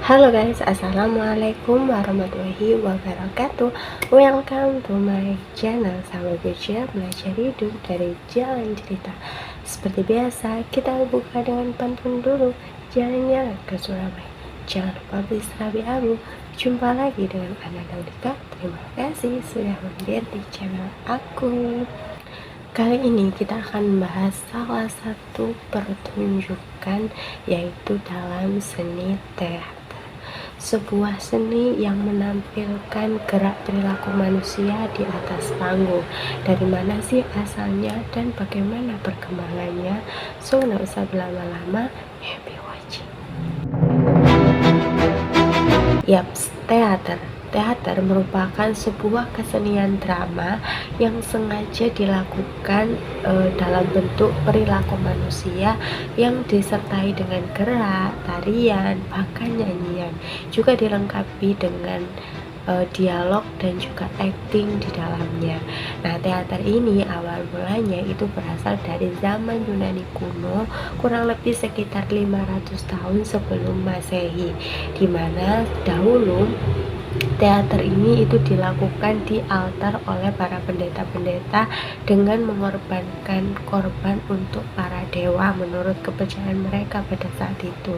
Halo guys, assalamualaikum warahmatullahi wabarakatuh. Welcome to my channel. Sahabat belajar hidup dari jalan cerita. Seperti biasa, kita buka dengan pantun dulu. Jalan-jalan ke Surabaya, jangan lupa beli serabi abu. Jumpa lagi dengan Ana Daudika. Terima kasih sudah hadir di channel aku. Kali ini kita akan membahas salah satu pertunjukan, yaitu dalam seni teater. Sebuah seni yang menampilkan gerak perilaku manusia di atas panggung. Dari mana sih asalnya dan bagaimana perkembangannya? So, nggak usah berlama-lama, happy watching. Yaps, teater. Teater merupakan sebuah kesenian drama yang sengaja dilakukan dalam bentuk perilaku manusia yang disertai dengan gerak, tarian, bahkan nyanyian. Juga dilengkapi dengan dialog dan juga acting di dalamnya. Nah, teater ini awal mulanya itu berasal dari zaman Yunani kuno, kurang lebih sekitar 500 tahun sebelum Masehi, di mana dahulu teater ini itu dilakukan di altar oleh para pendeta-pendeta dengan mengorbankan korban untuk para dewa menurut kepercayaan mereka pada saat itu.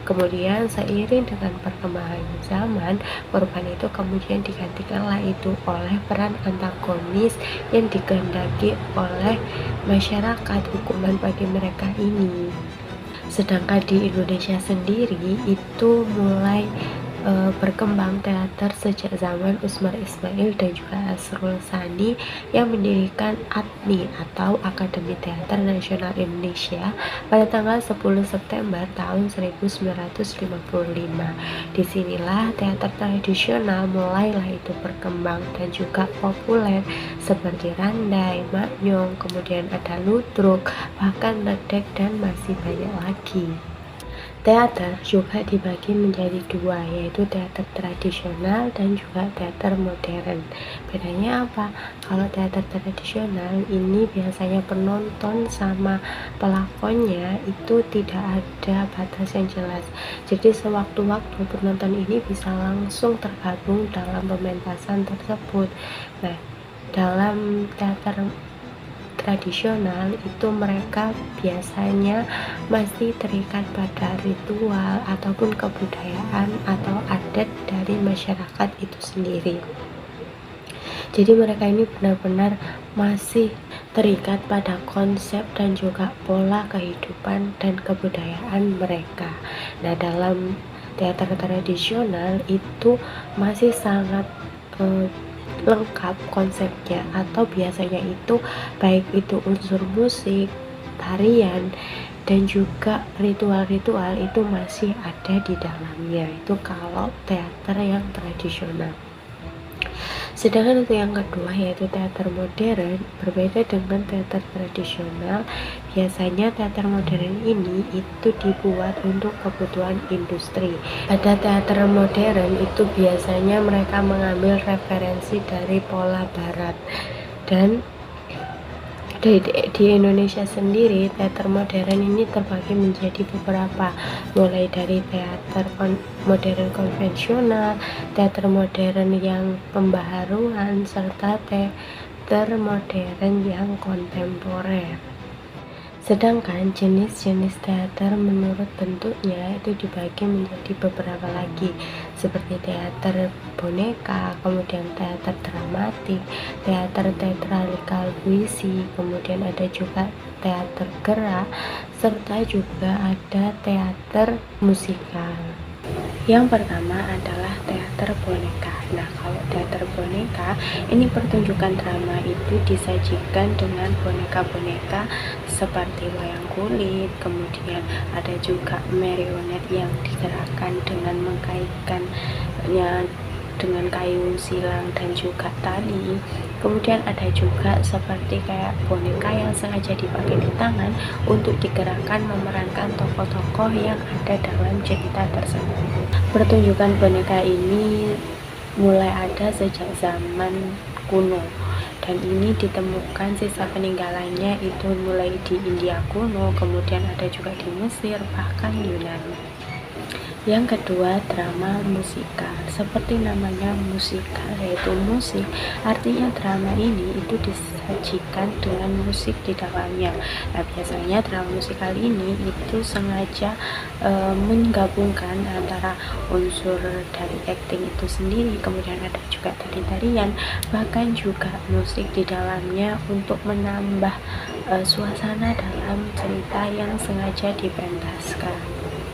Kemudian seiring dengan perkembangan zaman, korban itu kemudian digantikanlah itu oleh peran antagonis yang dikehendaki oleh masyarakat, hukuman bagi mereka ini. Sedangkan di Indonesia sendiri itu mulai berkembang teater sejak zaman Usmar Ismail dan juga Asrul Sani yang mendirikan ATNI atau Akademi Teater Nasional Indonesia pada tanggal 10 September tahun 1955. Disinilah teater tradisional mulailah itu berkembang dan juga populer seperti Randai, Maknyong, kemudian ada Ludruk, bahkan Ledek dan masih banyak lagi. Teater juga dibagi menjadi dua, yaitu teater tradisional dan juga teater modern. Bedanya apa? Kalau teater tradisional ini biasanya penonton sama pelakonnya itu tidak ada batas yang jelas. Jadi sewaktu-waktu penonton ini bisa langsung tergabung dalam pementasan tersebut. Nah, dalam teater tradisional itu mereka biasanya masih terikat pada ritual ataupun kebudayaan atau adat dari masyarakat itu sendiri. Jadi mereka ini benar-benar masih terikat pada konsep dan juga pola kehidupan dan kebudayaan mereka. Nah, dalam teater tradisional itu masih sangat lengkap konsepnya, atau biasanya itu baik itu unsur musik, tarian, dan juga ritual-ritual itu masih ada di dalamnya. Itu kalau teater yang tradisional. Sedangkan untuk yang kedua, yaitu teater modern, berbeda dengan teater tradisional. Biasanya teater modern ini itu dibuat untuk kebutuhan industri. Pada teater modern itu biasanya mereka mengambil referensi dari pola barat. Dan di Indonesia sendiri, teater modern ini terbagi menjadi beberapa, mulai dari teater modern konvensional, teater modern yang pembaharuan, serta teater modern yang kontemporer. Sedangkan jenis-jenis teater menurut bentuknya itu dibagi menjadi beberapa lagi, seperti teater boneka, kemudian teater dramatik, teater teatrikal puisi, kemudian ada juga teater gerak, serta juga ada teater musikal. Yang pertama adalah teater boneka. Nah, kalau teater boneka, ini pertunjukan drama itu disajikan dengan boneka-boneka seperti wayang kulit, kemudian ada juga marionet yang digerakkan dengan mengkaitkannya dengan kayu silang dan juga tali. Kemudian ada juga seperti kayak boneka yang sengaja dipakai di tangan untuk digerakkan memerankan tokoh-tokoh yang ada dalam cerita tersebut. Pertunjukan boneka ini mulai ada sejak zaman kuno, dan ini ditemukan sisa peninggalannya itu mulai di India kuno, kemudian ada juga di Mesir, bahkan Yunani. Yang kedua, drama musikal. Seperti namanya musikal, yaitu musik, artinya drama ini itu disajikan dengan musik di dalamnya. Nah, biasanya drama musikal ini itu sengaja menggabungkan antara unsur dari acting itu sendiri, kemudian ada juga dari tarian, bahkan juga musik di dalamnya untuk menambah suasana dalam cerita yang sengaja dipentaskan.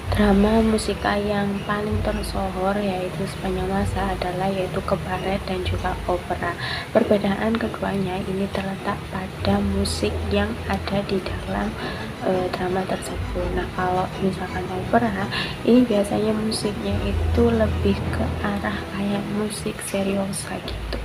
Drama musikal yang paling tersohor yaitu sepanjang masa adalah yaitu kabaret dan juga opera. Perbedaan keduanya ini terletak pada musik yang ada di dalam drama tersebut. Nah, kalau misalkan opera, ini biasanya musiknya itu lebih ke arah kayak musik seriosa gitu.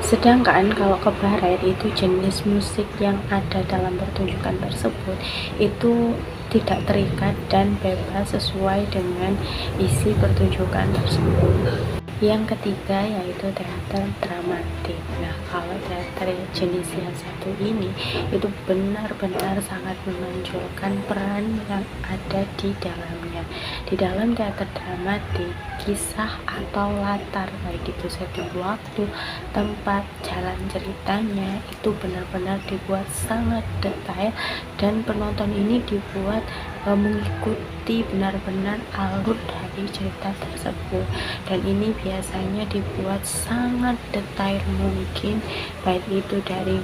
Sedangkan kalau kabaret itu jenis musik yang ada dalam pertunjukan tersebut itu tidak terikat dan bebas sesuai dengan isi pertunjukan tersebut. Yang ketiga yaitu teater dramatik. Nah, kalau teater jenis yang satu ini itu benar-benar sangat menonjolkan peran yang ada di dalamnya. Di dalam teater dramatik, kisah atau latar baik itu setting waktu, tempat, jalan ceritanya itu benar-benar dibuat sangat detail dan penonton ini dibuat mengikuti benar-benar alur dari cerita tersebut, dan ini biasanya dibuat sangat detail mungkin, baik itu dari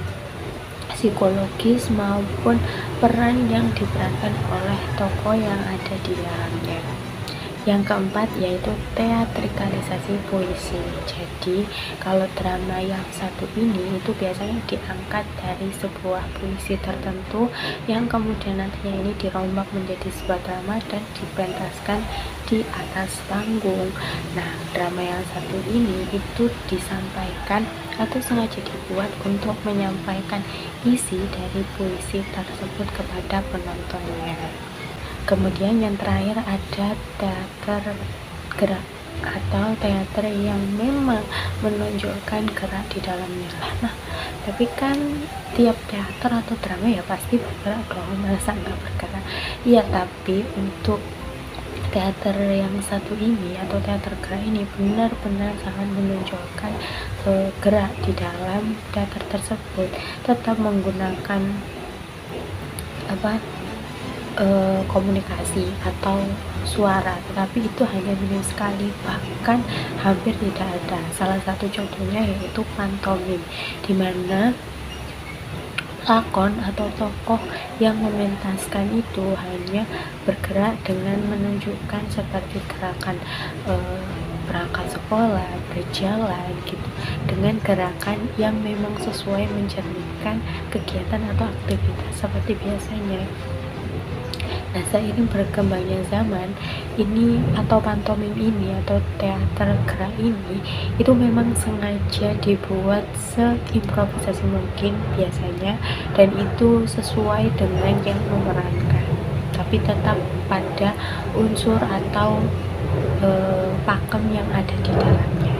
psikologis maupun peran yang diperankan oleh tokoh yang ada di dalamnya. Yang keempat yaitu teatrikalisasi puisi. Jadi kalau drama yang satu ini itu biasanya diangkat dari sebuah puisi tertentu yang kemudian nantinya ini dirombak menjadi sebuah drama dan dipentaskan di atas panggung. Nah, drama yang satu ini itu disampaikan atau sengaja dibuat untuk menyampaikan isi dari puisi tersebut kepada penontonnya. Kemudian yang terakhir ada teater gerak atau teater yang memang menonjolkan gerak di dalamnya. Nah, tapi kan tiap teater atau drama ya pasti bergerak dong, masa nggak bergerak? Iya, tapi untuk teater yang satu ini atau teater gerak ini benar-benar sangat menonjolkan gerak di dalam teater tersebut, tetap menggunakan komunikasi atau suara, tetapi itu hanya minim sekali, bahkan hampir tidak ada. Salah satu contohnya yaitu pantomim, di mana lakon atau tokoh yang mementaskan itu hanya bergerak dengan menunjukkan seperti gerakan berangkat sekolah, berjalan gitu, dengan gerakan yang memang sesuai mencerminkan kegiatan atau aktivitas seperti biasanya. Nah, seiring berkembangnya zaman ini atau pantomim ini atau teater gerak ini itu memang sengaja dibuat seimprovisasi mungkin biasanya, dan itu sesuai dengan yang memerankan, tapi tetap pada unsur atau pakem yang ada di dalamnya.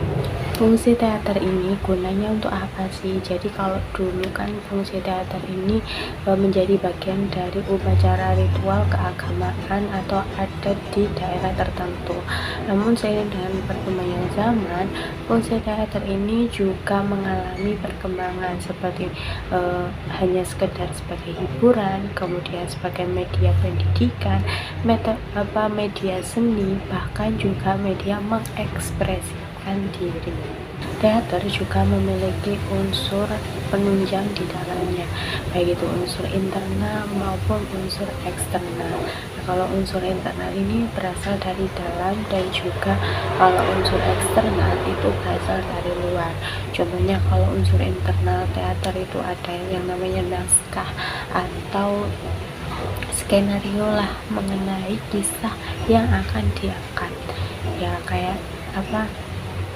Fungsi teater ini gunanya untuk apa sih? Jadi kalau dulu kan fungsi teater ini menjadi bagian dari upacara ritual keagamaan atau adat di daerah tertentu. Namun seiring dengan perkembangan zaman, fungsi teater ini juga mengalami perkembangan seperti hanya sekedar sebagai hiburan, kemudian sebagai media pendidikan, media seni, bahkan juga media mengekspresikan diri. Teater juga memiliki unsur penunjang di dalamnya, baik itu unsur internal maupun unsur eksternal. Nah, kalau unsur internal ini berasal dari dalam, dan juga kalau unsur eksternal itu berasal dari luar. Contohnya kalau unsur internal teater itu ada yang namanya naskah atau skenario lah mengenai kisah yang akan diangkat. Ya kayak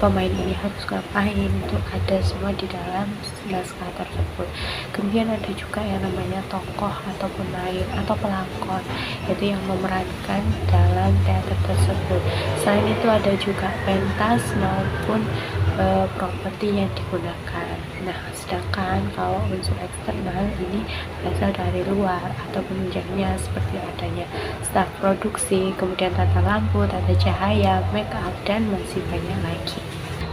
pemain ini harus ngapain, itu ada semua di dalam naskah tersebut. Kemudian ada juga yang namanya tokoh atau pemain atau pelakon, yaitu yang memerankan dalam teater tersebut. Selain itu ada juga pentas maupun properti yang digunakan. Nah, sedangkan kalau unsur eksternal ini berasal dari luar atau penunjangnya seperti adanya staf produksi, kemudian tata lampu, tata cahaya, make up, dan masih banyak lagi.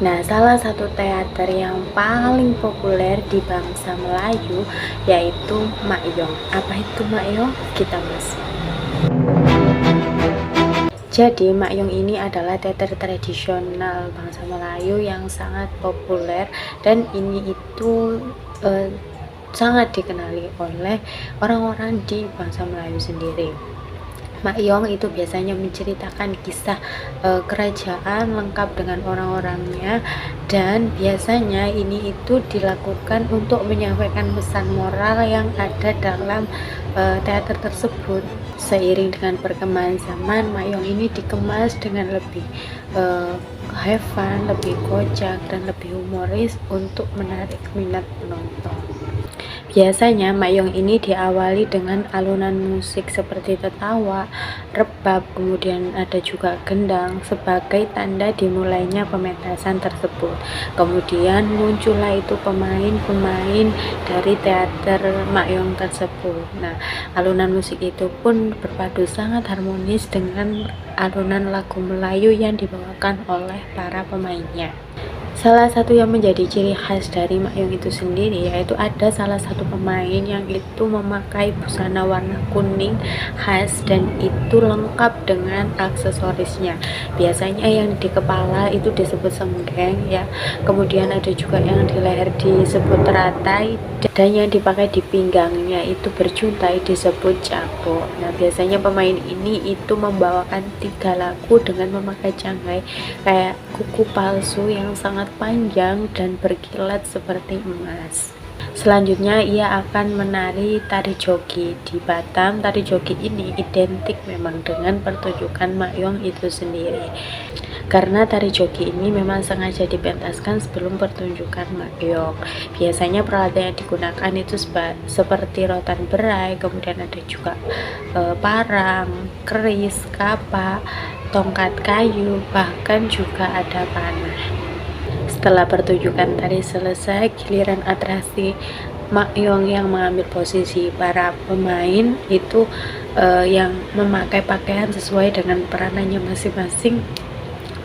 Nah, salah satu teater yang paling populer di bangsa Melayu yaitu Makyong. Apa itu Makyong? Kita masuk. Jadi, Makyong ini adalah teater tradisional bangsa Melayu yang sangat populer, dan ini itu sangat dikenali oleh orang-orang di bangsa Melayu sendiri. Makyong itu biasanya menceritakan kisah kerajaan lengkap dengan orang-orangnya, dan biasanya ini itu dilakukan untuk menyampaikan pesan moral yang ada dalam teater tersebut. Seiring dengan perkembangan zaman, Makyong ini dikemas dengan lebih have fun, lebih kocak, dan lebih humoris untuk menarik minat penonton. Biasanya Makyong ini diawali dengan alunan musik seperti tertawa, rebab, kemudian ada juga gendang sebagai tanda dimulainya pementasan tersebut. Kemudian muncullah itu pemain-pemain dari teater Makyong tersebut. Nah, alunan musik itu pun berpadu sangat harmonis dengan alunan lagu Melayu yang dibawakan oleh para pemainnya. Salah satu yang menjadi ciri khas dari Makyong itu sendiri yaitu ada salah satu pemain yang itu memakai busana warna kuning khas, dan itu lengkap dengan aksesorisnya. Biasanya yang di kepala itu disebut senggeng ya, kemudian ada juga yang di leher disebut teratai, dan yang dipakai di pinggangnya itu berjuntai disebut cabo. Nah, biasanya pemain ini itu membawakan 3 lagu dengan memakai cangai kayak kuku palsu yang sangat panjang dan berkilat seperti emas. Selanjutnya ia akan menari tari jogi. Di Batam, tari jogi ini identik memang dengan pertunjukan Makyong itu sendiri. Karena tari jogi ini memang sengaja dipentaskan sebelum pertunjukan Makyong. Biasanya peralatan yang digunakan itu seperti rotan berai, kemudian ada juga parang, keris, kapak, tongkat kayu, bahkan juga ada panah. Setelah pertunjukan tari selesai, giliran atraksi Makyong yang mengambil posisi. Para pemain itu yang memakai pakaian sesuai dengan peranannya masing-masing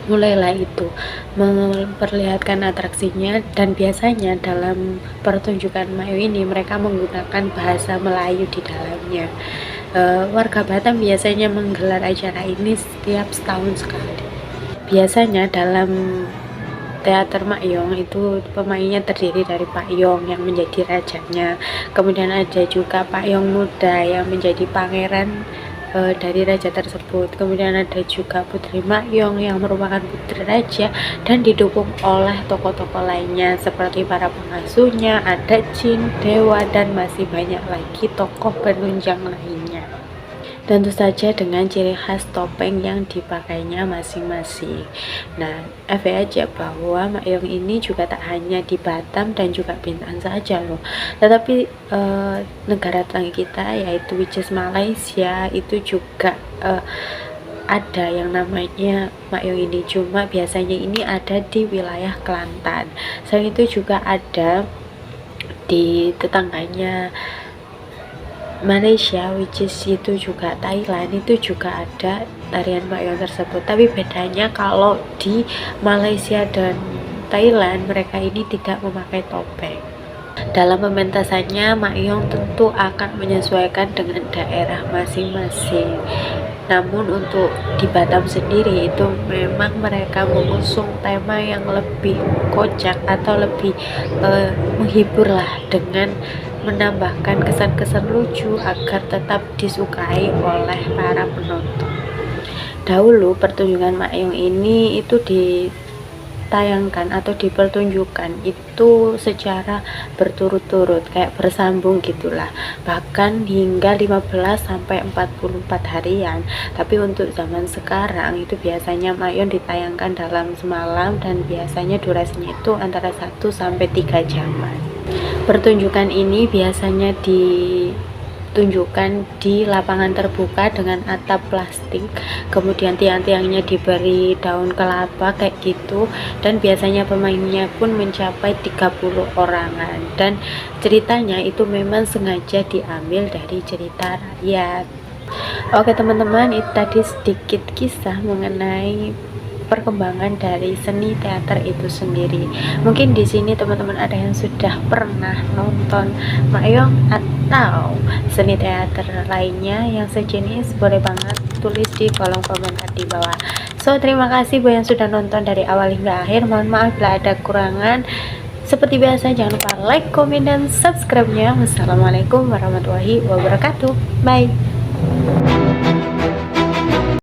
mulailah itu memperlihatkan atraksinya, dan biasanya dalam pertunjukan Makyong ini mereka menggunakan bahasa Melayu di dalamnya. Warga Batam biasanya menggelar acara ini setiap setahun sekali. Biasanya dalam teater Makyong itu pemainnya terdiri dari Pak Yong yang menjadi rajanya, kemudian ada juga Pak Yong muda yang menjadi pangeran dari raja tersebut, kemudian ada juga Putri Makyong yang merupakan putri raja dan didukung oleh tokoh-tokoh lainnya seperti para pengasuhnya, ada jin, dewa, dan masih banyak lagi tokoh penunjang lainnya. Tentu saja dengan ciri khas topeng yang dipakainya masing-masing. Nah, aja bahwa Makyong ini juga tak hanya di Batam dan juga Bintan saja loh, tetapi negara tetangga kita yaitu which is Malaysia itu juga ada yang namanya Makyong ini, cuma biasanya ini ada di wilayah Kelantan. Selain itu juga ada di tetangganya Malaysia, which is itu juga Thailand, itu juga ada tarian Makyong tersebut. Tapi bedanya kalau di Malaysia dan Thailand mereka ini tidak memakai topeng. Dalam pementasannya Makyong tentu akan menyesuaikan dengan daerah masing-masing. Namun untuk di Batam sendiri itu memang mereka mengusung tema yang lebih kocak atau lebih menghibur lah, dengan menambahkan kesan-kesan lucu agar tetap disukai oleh para penonton. Dahulu pertunjukan Makyong ini itu ditayangkan atau dipertunjukkan itu secara berturut-turut, kayak bersambung gitulah, bahkan hingga 15 sampai 44 harian. Tapi untuk zaman sekarang itu biasanya Makyong ditayangkan dalam semalam, dan biasanya durasinya itu antara 1 sampai 3 jaman. Pertunjukan ini biasanya ditunjukkan di lapangan terbuka dengan atap plastik, kemudian tiang-tiangnya diberi daun kelapa kayak gitu, dan biasanya pemainnya pun mencapai 30 orangan, dan ceritanya itu memang sengaja diambil dari cerita rakyat. Oke teman-teman, itu tadi sedikit kisah mengenai perkembangan dari seni teater itu sendiri. Mungkin di sini teman-teman ada yang sudah pernah nonton Mak atau seni teater lainnya yang sejenis, boleh banget tulis di kolom komentar di bawah. So, terima kasih buat yang sudah nonton dari awal hingga akhir. Mohon maaf bila ada kurangan. Seperti biasa, jangan lupa like, komen, dan subscribe-nya. Wassalamualaikum warahmatullahi wabarakatuh. Bye.